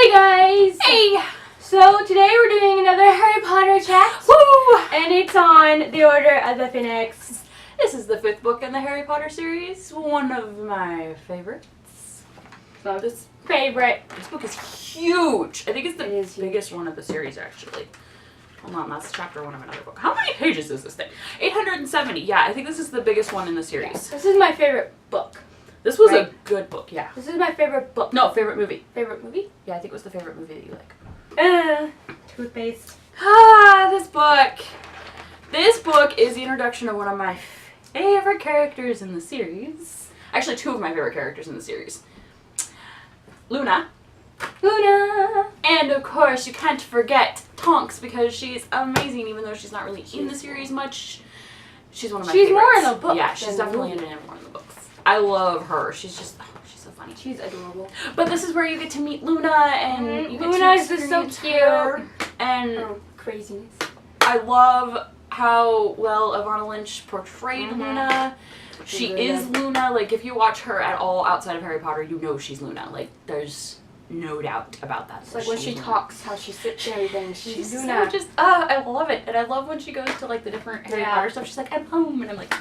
Hey guys! Hey! So today we're doing another Harry Potter chat. Woo! And it's on The Order of the Phoenix. This is the 5th book in the Harry Potter series. One of my favorites. So this book is huge. I think it's the biggest biggest one of the series, actually. Hold on, that's chapter 1 of another book. How many pages is this thing? 870. Yeah, I think this is the biggest one in the series. Yeah, this is my favorite book. This was a good book, yeah. This is my favorite book. No, favorite movie. Favorite movie? Yeah, I think it was the favorite movie that you like. Toothpaste. This book. This book is the introduction of one of my favorite characters in the series. Actually, two of my favorite characters in the series. Luna. And of course, you can't forget Tonks because she's amazing, even though she's not really in the series much. She's one of my favorites. She's more in the book. Yeah, she's definitely in more in the books. I love her. She's just, she's so funny. She's adorable. But this is where you get to meet Luna, and you get Luna to is just so cute. her, and her craziness. I love how well Ivana Lynch portrayed Luna. She is Luna. Like, if you watch her at all outside of Harry Potter, you know she's Luna. Like, there's no doubt about that. It's like when she talks, how she sits and everything. She's Luna. So just, I love it. And I love when she goes to, like, the different Harry Potter stuff. She's like, I'm home. And I'm like,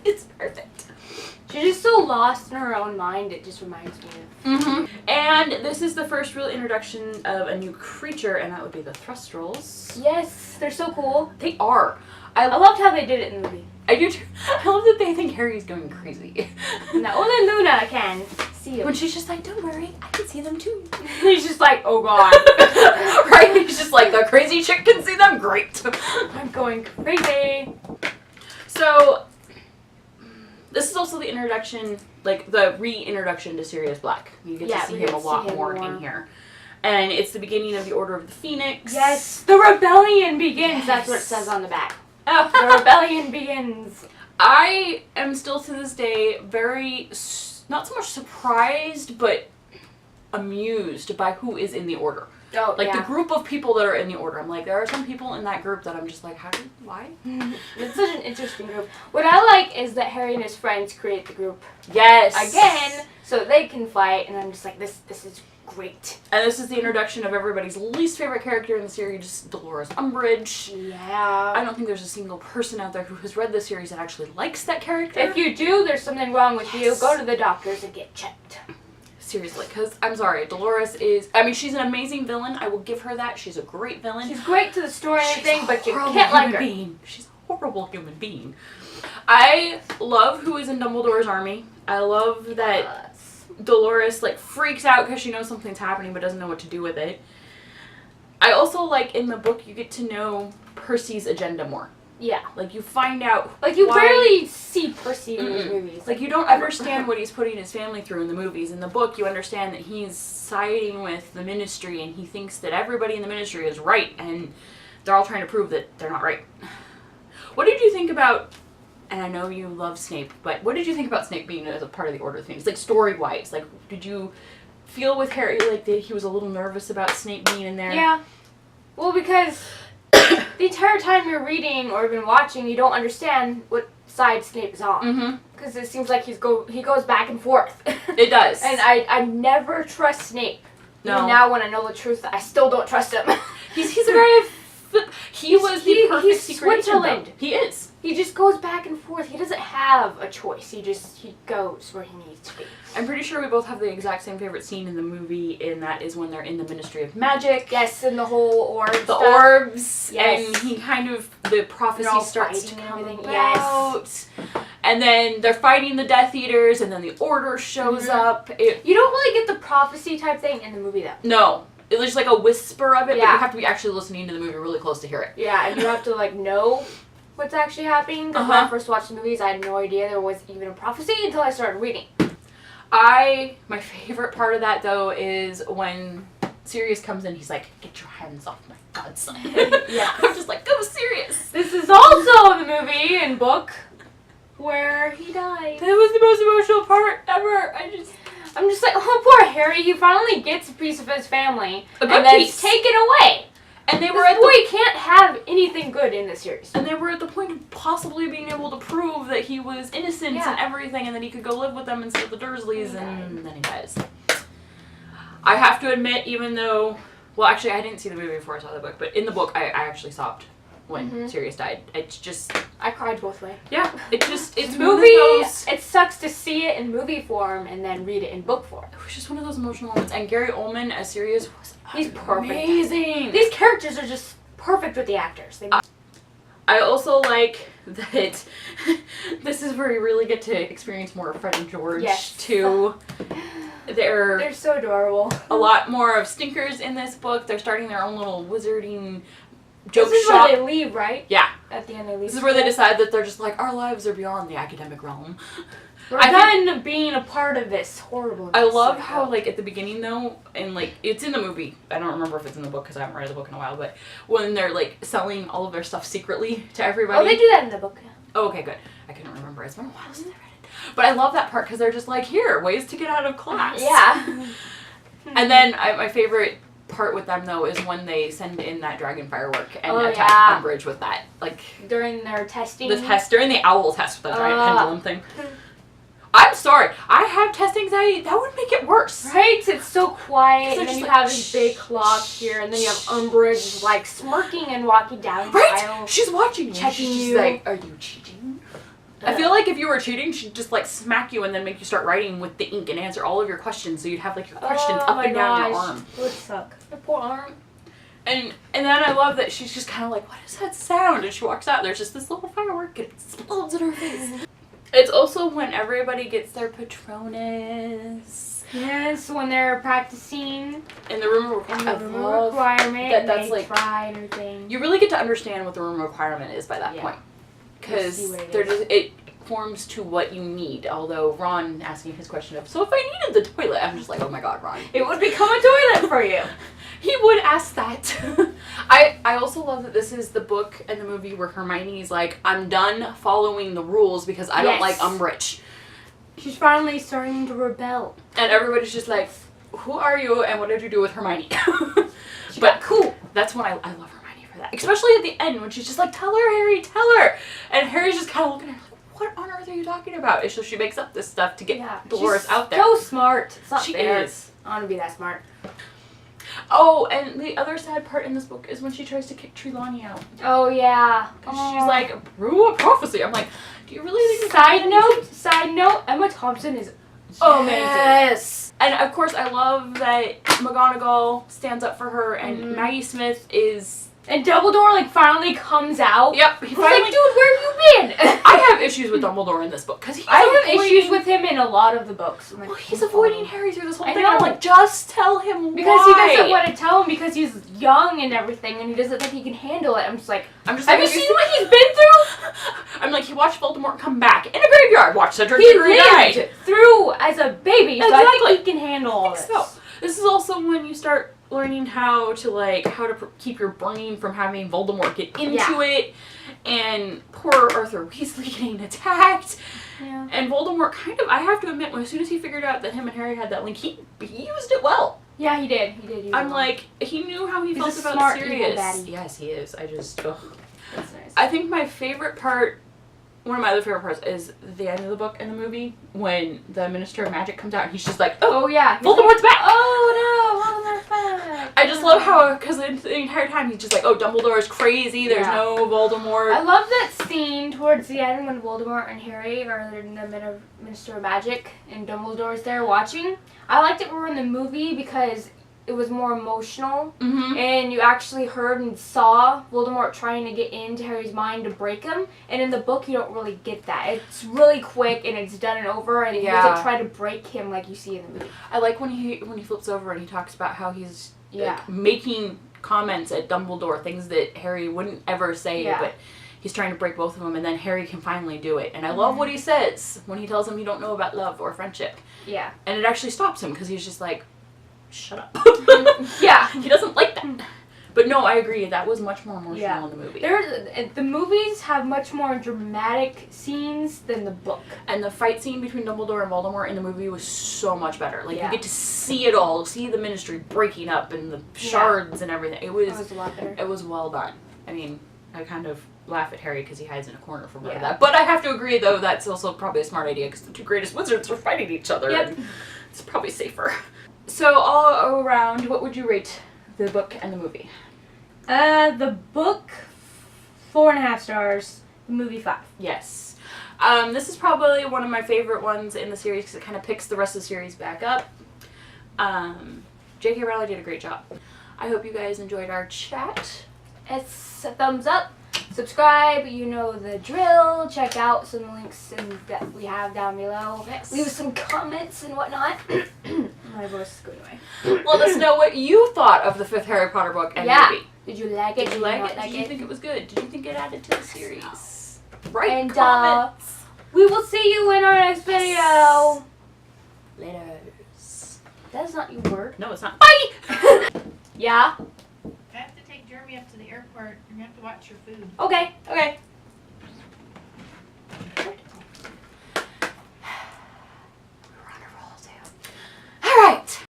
it's perfect. She's just so lost in her own mind, it just reminds me of. And this is the first real introduction of a new creature, and that would be the Thrustrels. Yes, they're so cool. They are. I loved how they did it in the movie. I do too. I love that they think Harry's going crazy. No, only Luna can see him. When she's just like, don't worry, I can see them too. He's just like, oh god. Right? He's just like, the crazy chick can see them? Great. I'm going crazy. So, this is also the introduction, like, the reintroduction to Sirius Black. You get to see him a lot more in here. And it's the beginning of the Order of the Phoenix. Yes, the rebellion begins. Yes. That's what it says on the back. Oh. The rebellion begins. I am still to this day very, not so much surprised, but amused by who is in the Order. Oh, like, the group of people that are in the Order. I'm like, there are some people in that group that I'm just like, why? It's such an interesting group. What I like is that Harry and his friends create the group. Yes. Again, so they can fight, and I'm just like, this is great. And this is the introduction of everybody's least favorite character in the series, Dolores Umbridge. Yeah. I don't think there's a single person out there who has read the series that actually likes that character. If you do, there's something wrong with you. Go to the doctors and get checked. Seriously, because, I'm sorry, Dolores is, I mean, she's an amazing villain. I will give her that. She's a great villain. She's great to the story and everything, but you can't like her. She's a horrible human being. I love who is in Dumbledore's army. I love that Dolores, like, freaks out because she knows something's happening but doesn't know what to do with it. I also like, in the book, you get to know Percy's agenda more. Yeah. Like, you find out like, you rarely see Percy in these movies. Like, you don't understand what he's putting his family through in the movies. In the book, you understand that he's siding with the Ministry, and he thinks that everybody in the Ministry is right, and they're all trying to prove that they're not right. What did you think about, and I know you love Snape, but what did you think about Snape being as a part of the Order of Phoenix? Like, story-wise, like, did you feel with Harry, like, that he was a little nervous about Snape being in there? Yeah. Well, because the entire time you're reading or even watching, you don't understand what side Snape is on. Because it seems like he goes back and forth. It does. And I never trust Snape. No. Even now, when I know the truth, I still don't trust him. He's a very... He was the perfect secret agent. Switzerland. He is. He just goes back and forth. He doesn't have a choice. He goes where he needs to be. I'm pretty sure we both have the exact same favorite scene in the movie, and that is when they're in the Ministry of Magic. Yes, and the whole orb The orbs. Yes. And he kind of, the prophecy starts to come about. Yes. And then they're fighting the Death Eaters, and then the Order shows up. You don't really get the prophecy type thing in the movie, though. No. It was just like a whisper of it, but you have to be actually listening to the movie really close to hear it. Yeah, and you have to, like, know what's actually happening. Because when I first watched the movies, I had no idea there was even a prophecy until I started reading. My favorite part of that, though, is when Sirius comes in, he's like, get your hands off my godson. Yeah. I'm just like, go Sirius. This is also the movie and book where he died. That was the most emotional part ever. I'm just like, oh, poor Harry. He finally gets a piece of his family. A good and then piece. Taken away. And they This were at boy can't have anything good in this series. And they were at the point of possibly being able to prove that he was innocent and everything, and that he could go live with them instead of the Dursleys, and then he dies. I have to admit, even though, well, actually, I didn't see the movie before I saw the book, but in the book, I actually sobbed when Sirius died. It's just... I cried both ways. Yeah, it's movie, it sucks to see it in movie form and then read it in book form. It was just one of those emotional moments. And Gary Oldman as Sirius was He's perfect. amazing. These characters are just perfect with the actors. I also like that this is where you really get to experience more of Fred and George, too. They're so adorable. A lot more of stinkers in this book. They're starting their own little wizarding joke shop. This is where they leave, right? Yeah. At the end they leave. This is where they decide that they're just like, our lives are beyond the academic realm. We're done being a part of this horrible... I love how, like, at the beginning, though, and, like, it's in the movie. I don't remember if it's in the book because I haven't read the book in a while, but when they're, like, selling all of their stuff secretly to everybody. Oh, they do that in the book. Oh, okay, good. I couldn't remember. It's been a while since I read it. But I love that part because they're just like, here, ways to get out of class. Yeah. And then my favorite part with them, though, is when they send in that dragon firework and attack Umbridge with that. Like, during their testing. During the owl test with that giant pendulum thing. I'm sorry. I have test anxiety. That would make it worse. Right? It's so quiet, and then you have this big shh, clock here, and then you have Umbridge, like, smirking and walking down the right? aisle. She's watching you. Checking She's you. like, are you cheating? I feel like if you were cheating, she'd just, like, smack you and then make you start writing with the ink and answer all of your questions, so you'd have, like, your questions up and down your arm. It would suck. Your poor arm. And then I love that she's just kind of like, what is that sound? And she walks out, there's just this little firework, and it explodes in her face. It's also when everybody gets their Patronus. Yes, when they're practicing In the room requirement, that's they like, try and everything. you really get to understand what the room requirement is by that point. Because it forms to what you need. Although Ron asking his question of, so if I needed the toilet, I'm just like, oh my god, Ron. It would become a toilet for you. He would ask that. I also love that this is the book and the movie where Hermione's like, I'm done following the rules because I don't like Umbridge. She's finally starting to rebel. And everybody's just like, who are you and what did you do with Hermione? But cool. That's when I love Hermione for that. Especially at the end when she's just like, tell her, Harry, tell her. And Harry's just kind of looking at her like, what on earth are you talking about? And so she makes up this stuff to get Dolores out there. So smart. It's not she fair. is. I want to be that smart. Oh, and the other sad part in this book is when she tries to kick Trelawney out. Oh, yeah. She's like, brew a prophecy. I'm like, do you really think Side note, Emma Thompson is amazing. Yes. And of course, I love that McGonagall stands up for her, and Maggie Smith is... And Dumbledore, like, finally comes out. Yep. He's like, dude, where have you been? I have issues with Dumbledore in this book, because I have issues with him in a lot of the books. Well, he's avoiding Harry through this whole thing. know. I'm like, just tell him because why. he doesn't want to tell him because he's young and everything, and he doesn't think he can handle it. I'm just like, have you seen what he's been through? I'm like, he watched Voldemort come back in a graveyard. Watched Cedric He Diggory die. through as a baby, so I think he can handle all this. So, this is also when you start learning how to keep your brain from having Voldemort get into it, and poor Arthur Weasley getting attacked. Yeah. And Voldemort I have to admit, as soon as he figured out that him and Harry had that link, he used it well. Yeah, he did. I'm like, he knew how he felt about Sirius. Yes, he is. That's nice. I think my favorite part, one of my other favorite parts, is the end of the book and the movie when the Minister of Magic comes out and he's just like, oh yeah, Voldemort's back! Oh no, Voldemort's back! I just love how, because the entire time he's just like, oh, Dumbledore's crazy, there's no Voldemort. I love that scene towards the end when Voldemort and Harry are in the Minister of Magic and Dumbledore's there watching. I liked it more in the movie because it was more emotional, and you actually heard and saw Voldemort trying to get into Harry's mind to break him, and in the book you don't really get that. It's really quick and it's done and over, and he doesn't try to break him like you see in the movie. I like when he flips over and he talks about how he's like, making comments at Dumbledore, things that Harry wouldn't ever say, but he's trying to break both of them, and then Harry can finally do it. And I love what he says when he tells him you don't know about love or friendship. Yeah. And it actually stops him, because he's just like, shut up. He doesn't like that. But no, I agree. That was much more emotional in the movie. The movies have much more dramatic scenes than the book. And the fight scene between Dumbledore and Voldemort in the movie was so much better. Like, you get to see it all. See the Ministry breaking up and the shards and everything. It was a lot better. It was well done. I mean, I kind of laugh at Harry because he hides in a corner for part of that. But I have to agree, though, that's also probably a smart idea because the two greatest wizards are fighting each other. And it's probably safer. So all around, what would you rate the book and the movie? The book, 4.5 stars. The movie, 5. Yes. This is probably one of my favorite ones in the series because it kind of picks the rest of the series back up. J.K. Rowling did a great job. I hope you guys enjoyed our chat. It's a thumbs up. Subscribe, you know the drill. Check out some links that we have down below. Yes. Leave us some comments and whatnot. My voice is going away. Let us know what you thought of the 5th Harry Potter book and movie. Did you like it? Did you like it? Like Did you think it was good? Did you think it added to the series? Right, And comments. we will see you in our next video. Later. That's not your word. No, it's not. Bye! Yeah? I have to take Jeremy up to the airport. You're going to have to watch your food. Okay.